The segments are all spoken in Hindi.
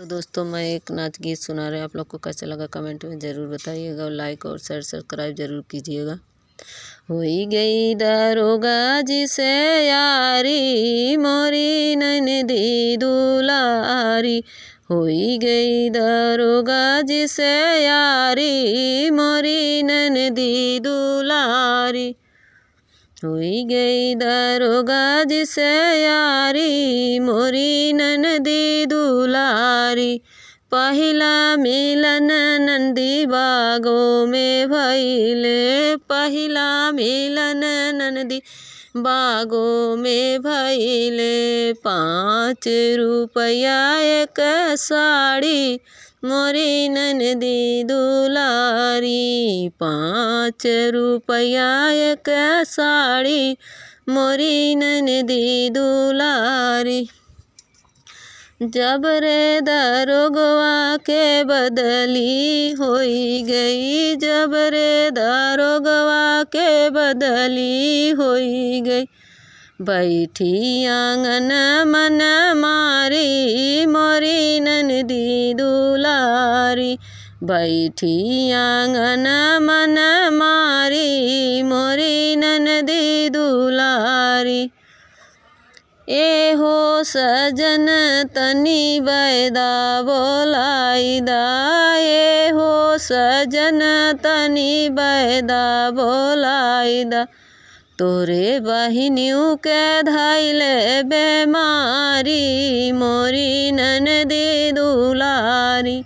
तो दोस्तों मैं एक नाच गीत सुना रहे, आप लोग को कैसा लगा कमेंट में ज़रूर बताइएगा और लाइक और शेयर सब्सक्राइब ज़रूर कीजिएगा। होई गई दरोगा जी से यारी मोरी नैनदी दुलारी, होई गई दरोगा जी से यारी मोरी नैनदी दुलारी, होई गई दरोगा जी से यारी मोरी ननदी दुलारी। पहिला मिलन नंदी बागों में भइले, पहिला मिलन नंदी बागों में भइले। 5 रुपया एक साड़ी मोरी ननदी दुलारी, 5 रुपया एक साड़ी मोरी ननदी दुलारी। जब रे दरोगवा के बदली होई गई, जब रे दरोगवा के बदली होई गई। बैठी आंगन मन मारी मोरी ननदी दुलारी, बैठी आंगन मन मारी मोरी ननदी दुलारी। ए हो सजन तनी बैदा बोलाइदा, ए हो सजन तनी बैदा बोलाइदा। तोरे बहिनियों के धैले बेमारी मोरी ननदी दुलारी,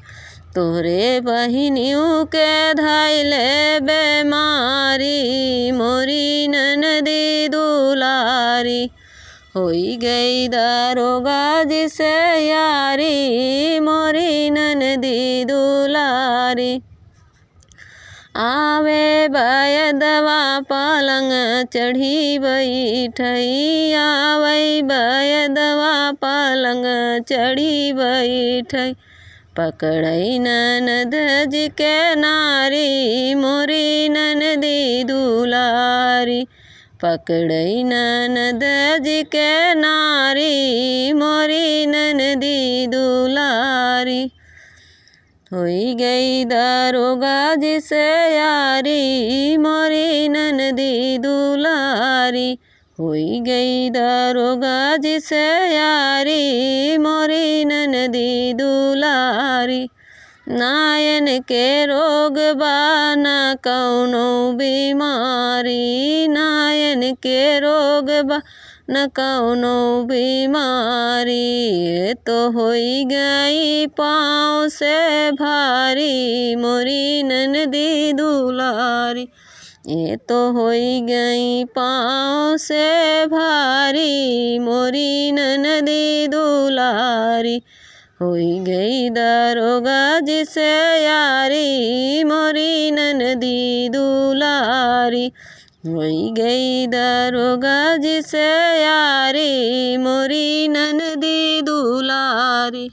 तोरे बहिनियों के धैले बेमारी मोरी ननदी दुलारी। होई गई दरोगा जी से यारी मोरी ननदी दुलारी। आवे बयदवा पलंग चढ़ी बैठई, आवे बयदवा पलंग चढ़ी बैठई। पकड़ई ननद जी के नारी मोरी ननदी दुलारी, पकड़ई ननद जी के नारी मोरी ननदी दुलारी। होई गई दरोगा जी से यारी मोरी ननदी दुलारी, होई गई दरोगा जी से यारी मोरी ननदी दुलारी। नायन के रोग बा न कौनो बीमारी, नायन के रोग बा न कौनो बीमारी। तो होई गई पाँव से भारी मोरी ननदी दुलारी, ये तो होई गई पाँव से भारी मोरी ननदी दुलारी। होई गई दरोगा जी से यारी मोरी ननदी दुलारी, होई गई दरोगा जी से यारी मोरी ननदी दुलारी।